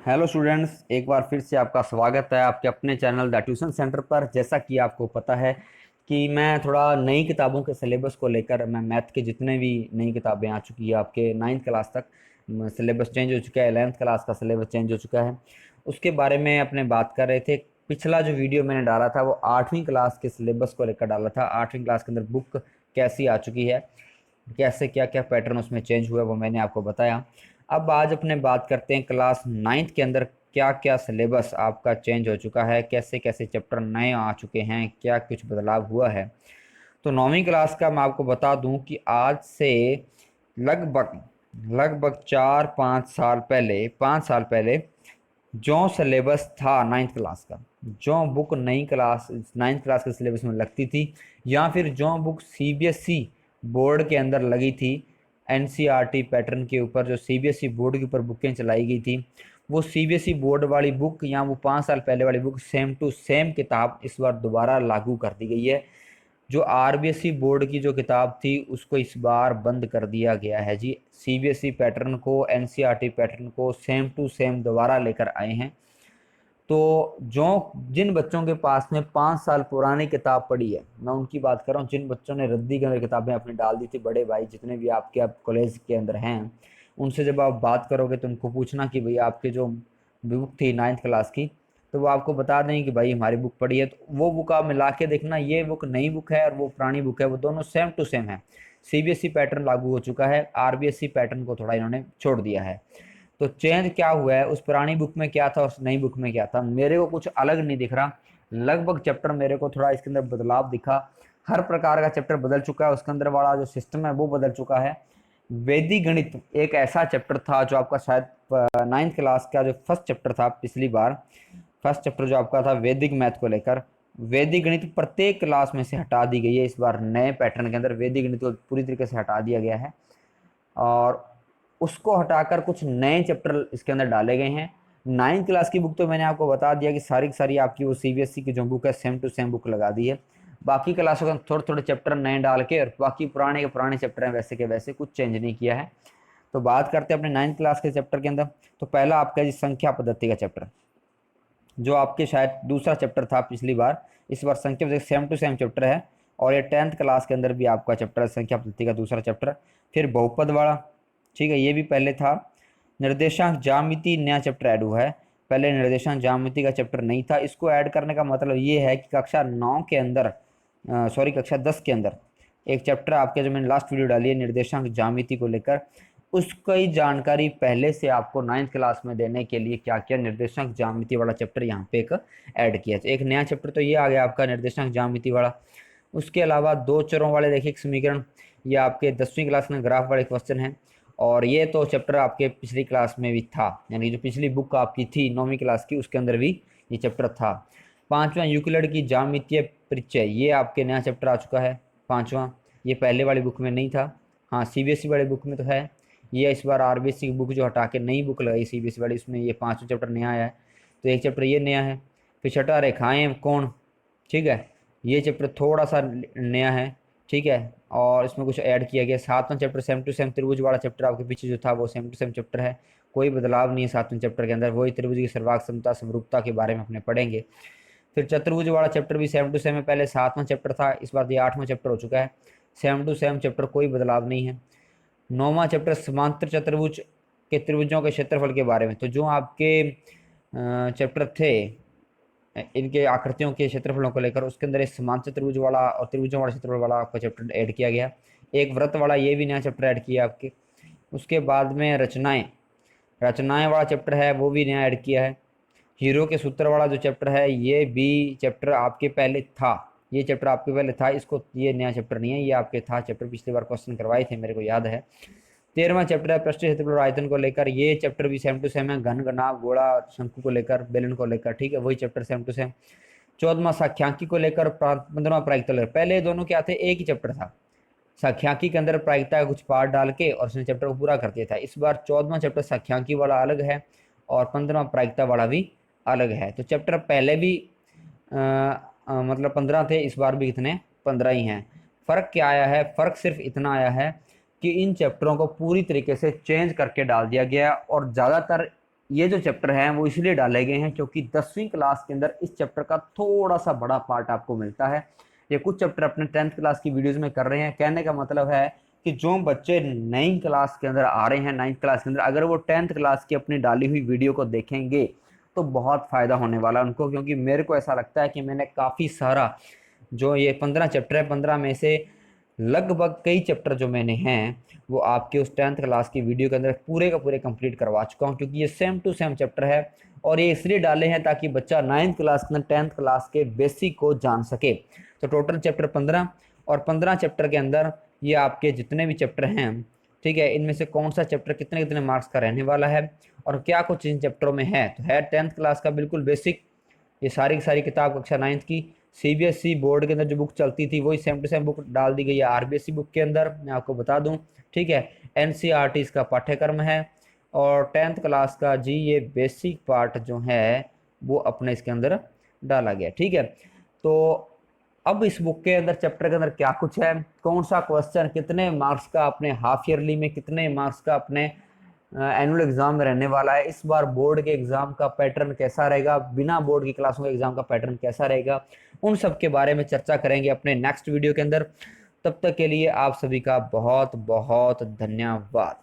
Hello students, एक बार फिर से आपका स्वागत है आपके अपने चैनल द ट्यूशन सेंटर पर। जैसा कि आपको पता है कि मैं थोड़ा नई किताबों के सिलेबस को लेकर मैं मैथ के जितने भी नई किताबें आ चुकी है आपके 9th क्लास तक सिलेबस चेंज हो चुका है, 11th क्लास का सिलेबस चेंज हो चुका है, उसके बारे में अपने बात कर रहे थे। पिछला जो वीडियो मैंने डाला था वो 8वीं क्लास के सिलेबस को लेकर डाला था। 8वीं क्लास के अंदर बुक कैसी आ चुकी है, कैसे क्या क्या पैटर्न उसमें चेंज हुआ, वो मैंने आपको बताया। अब आज अपने बात करते हैं क्लास 9th के अंदर क्या क्या सिलेबस आपका चेंज हो चुका है, कैसे कैसे चैप्टर नए आ चुके हैं, क्या कुछ बदलाव हुआ है। तो 9वीं क्लास का मैं आपको बता दूं कि आज से लगभग लगभग 4-5 साल पहले, 5 साल पहले जो सिलेबस था 9th क्लास का, जो बुक नई क्लास 9th क्लास के सिलेबस में लगती थी, या फिर जो बुक सीबीएसई बोर्ड के अंदर लगी थी, एनसीईआरटी पैटर्न के ऊपर जो सीबीएसई बोर्ड के ऊपर बुकें चलाई गई थी, वो सीबीएसई बोर्ड वाली बुक या वो 5 साल पहले वाली बुक सेम टू सेम किताब इस बार दोबारा लागू कर दी गई है। जो आरबीएसई बोर्ड की जो किताब थी उसको इस बार बंद कर दिया गया है जी। सीबीएसई पैटर्न को, एनसीईआरटी पैटर्न को सेम टू सेम दोबारा लेकर आए हैं। तो जो जिन बच्चों के पास में 5 साल पुरानी किताब पड़ी है, मैं उनकी बात कर रहा हूँ। जिन बच्चों ने रद्दी के अंदर किताबें अपनी डाल दी थी, बड़े भाई जितने भी आपके आप कॉलेज के अंदर हैं, उनसे जब आप बात करोगे तो उनको पूछना कि भाई आपके जो बुक थी 9th क्लास की, तो वो आपको बता देंगे कि भाई हमारी बुक पड़ी है। तो वो बुक आप मिला के देखना, ये बुक नई बुक है और वो पुरानी बुक है, वो दोनों सेम टू सेम है। सीबीएसई पैटर्न लागू हो चुका है, आरबीएसई पैटर्न को थोड़ा इन्होंने छोड़ दिया है। तो चेंज क्या हुआ है, उस पुरानी बुक में क्या था और उस नई बुक में क्या था, मेरे को कुछ अलग नहीं दिख रहा। लगभग चैप्टर मेरे को थोड़ा इसके अंदर बदलाव दिखा। हर प्रकार का चैप्टर बदल चुका है, उसके अंदर वाला जो सिस्टम है वो बदल चुका है। वैदिक गणित एक ऐसा चैप्टर था जो आपका शायद 9th क्लास का जो फर्स्ट चैप्टर था पिछली बार, फर्स्ट चैप्टर जो आपका था वैदिक मैथ को लेकर, वैदिक गणित प्रत्येक क्लास में से हटा दी गई है। इस बार नए पैटर्न के अंदर वैदिक गणित को पूरी तरीके से हटा दिया गया है और उसको हटाकर कुछ नए चैप्टर इसके अंदर डाले गए हैं। 9th क्लास की बुक तो मैंने आपको बता दिया कि सारी की सारी आपकी वो सीबीएसई की जो बुक है सेम टू सेम बुक लगा दी है। बाकी क्लासों के थोड़े थोड़े चैप्टर नए डाल के और बाकी पुराने के पुराने चैप्टर हैं वैसे के वैसे, कुछ चेंज नहीं किया है। तो बात करते हैं अपने 9th क्लास के चैप्टर के अंदर। तो पहला आपका जी संख्या पद्धति का चैप्टर, जो आपके शायद दूसरा चैप्टर था पिछली बार, इस बार संख्या पद्धति सेम टू सेम चैप्टर है। और ये 10th क्लास के अंदर भी आपका चैप्टर है संख्या पद्धति का दूसरा चैप्टर। फिर बहुपद वाला, ठीक है, ये भी पहले था। निर्देशांक ज्यामिति नया चैप्टर ऐड हुआ है, पहले निर्देशांक ज्यामिति का चैप्टर नहीं था। इसको ऐड करने का मतलब ये है कि कक्षा 9 के अंदर, सॉरी कक्षा 10 के अंदर एक चैप्टर आपके जो मैंने लास्ट वीडियो डाली है निर्देशांक ज्यामिति को लेकर, उसकी जानकारी पहले से आपको 9th क्लास में देने के लिए क्या किया, निर्देशांक ज्यामिति वाला चैप्टर यहाँ पे एक ऐड किया। तो एक नया चैप्टर तो ये आ गया आपका निर्देशांक ज्यामिति वाला। उसके अलावा दो चरों वाले रैखिक समीकरण, ये आपके 10वीं क्लास में ग्राफ वाले क्वेश्चन हैं। और ये तो चैप्टर आपके पिछली क्लास में भी था, यानी जो पिछली बुक आपकी थी 9वीं क्लास की उसके अंदर भी ये चैप्टर था। पांचवा यूक्लिड की ज्यामितीय परिचय, ये आपके नया चैप्टर आ चुका है पांचवा। ये पहले वाली बुक में नहीं था, हाँ सीबीएसई वाली बुक में तो है। ये इस बार आरबीएसई की बुक जो हटा के नई बुक लगाई सीबीएसई वाली, उसमें ये पांचवा चैप्टर नया आया है। तो एक चैप्टर ये नया है। फिर छठा रेखाएं कोण, ठीक है, ये चैप्टर थोड़ा सा नया है, ठीक है, और इसमें कुछ ऐड किया गया। सातवां चैप्टर सेम टू सेम त्रिभुज वाला चैप्टर आपके पीछे जो था वो सेम टू सेम चैप्टर है, कोई बदलाव नहीं है सातवें चैप्टर के अंदर। वही त्रिभुज की सर्वांग समता समरूपता के बारे में अपने पढ़ेंगे। फिर चतुर्भुज वाला चैप्टर भी सेम टू सेम है, पहले 7वां चैप्टर था, इस बार ये 8वां चैप्टर हो चुका है। सेम टू सेम चैप्टर, कोई बदलाव नहीं है। 9वां चैप्टर समांतर चतुर्भुज के त्रिभुजों के क्षेत्रफल के बारे में। तो जो आपके चैप्टर थे इनके आकृतियों के क्षेत्रफलों को लेकर, उसके अंदर एक समांतर त्रिभुज वाला और त्रिभुजों वाला क्षेत्रफल वाला आपका चैप्टर ऐड किया गया। एक वृत्त वाला, ये भी नया चैप्टर ऐड किया आपके। उसके बाद में रचनाएं, रचनाएं वाला चैप्टर है वो भी नया ऐड किया है। हीरो के सूत्र वाला जो चैप्टर है ये भी चैप्टर आपके पहले था, ये चैप्टर आपके पहले था, इसको ये नया चैप्टर नहीं है, ये आपके था चैप्टर, पिछली बार क्वेश्चन करवाए थे मेरे को याद है। 13वां चैप्टर है पृष्ठ क्षेत्रफल और आयतन को लेकर, ये चैप्टर भी सेम टू सेम है, घन घनाभ गोला शंकु को लेकर, बेलन को लेकर, ठीक है, वही चैप्टर सेम टू सेम। 14वां सांख्यिकी को लेकर, 15वां प्रायिकता लेकर। पहले दोनों क्या थे, एक ही चैप्टर था, सांख्यिकी के अंदर प्रायिकता का कुछ पार्ट डाल के और उसने चैप्टर को पूरा कर दिया था। इस बार 14वां चैप्टर सांख्यिकी वाला अलग है और 15वां प्रायिकता वाला भी अलग है। तो चैप्टर पहले भी मतलब 15 थे, इस बार भी कितने, 15 ही हैं। फर्क क्या आया है, फर्क सिर्फ इतना आया है कि इन चैप्टरों को पूरी तरीके से चेंज करके डाल दिया गया और ज़्यादातर ये जो चैप्टर हैं वो इसलिए डाले गए हैं क्योंकि 10वीं क्लास के अंदर इस चैप्टर का थोड़ा सा बड़ा पार्ट आपको मिलता है। ये कुछ चैप्टर अपने 10th क्लास की वीडियोस में कर रहे हैं। कहने का मतलब है कि जो बच्चे 9th क्लास के अंदर आ रहे हैं, 9th क्लास के अंदर अगर वो 10th क्लास की अपनी डाली हुई वीडियो को देखेंगे तो बहुत फ़ायदा होने वाला है उनको। क्योंकि मेरे को ऐसा लगता है कि मैंने काफ़ी सारा, जो ये 15 चैप्टर है, 15 में से लगभग कई चैप्टर जो मैंने हैं वो आपके उस 10th क्लास की वीडियो के अंदर पूरे का पूरे कंप्लीट करवा चुका हूँ। क्योंकि ये सेम टू सेम चैप्टर है और ये इसलिए डाले हैं ताकि बच्चा 9th क्लास के अंदर 10th क्लास के बेसिक को जान सके। तो टोटल चैप्टर 15 और 15 चैप्टर के अंदर ये आपके जितने भी चैप्टर हैं, ठीक है, इनमें से कौन सा चैप्टर कितने कितने मार्क्स का रहने वाला है और क्या कुछ इन चैप्टरों में है। तो है 10th क्लास का बिल्कुल बेसिक, ये सारी की सारी किताब कक्षा 9th की। सीबीएसई बोर्ड के अंदर जो बुक चलती थी वही सेम टू सेम बुक डाल दी गई है आरबीएसई बुक के अंदर, मैं आपको बता दूं। ठीक है, एनसीईआरटी इसका पाठ्यक्रम है और 10th क्लास का जी ये बेसिक पार्ट जो है वो अपने इसके अंदर डाला गया। ठीक है, तो अब इस बुक के अंदर चैप्टर के अंदर क्या कुछ है, कौन सा क्वेश्चन कितने मार्क्स का अपने हाफ ईयरली में, कितने मार्क्स का अपने एनुअल एग्जाम में रहने वाला है, इस बार बोर्ड के एग्जाम का पैटर्न कैसा रहेगा, बिना बोर्ड की क्लासों के एग्जाम का पैटर्न कैसा रहेगा, उन सब के बारे में चर्चा करेंगे अपने नेक्स्ट वीडियो के अंदर। तब तक के लिए आप सभी का बहुत बहुत धन्यवाद।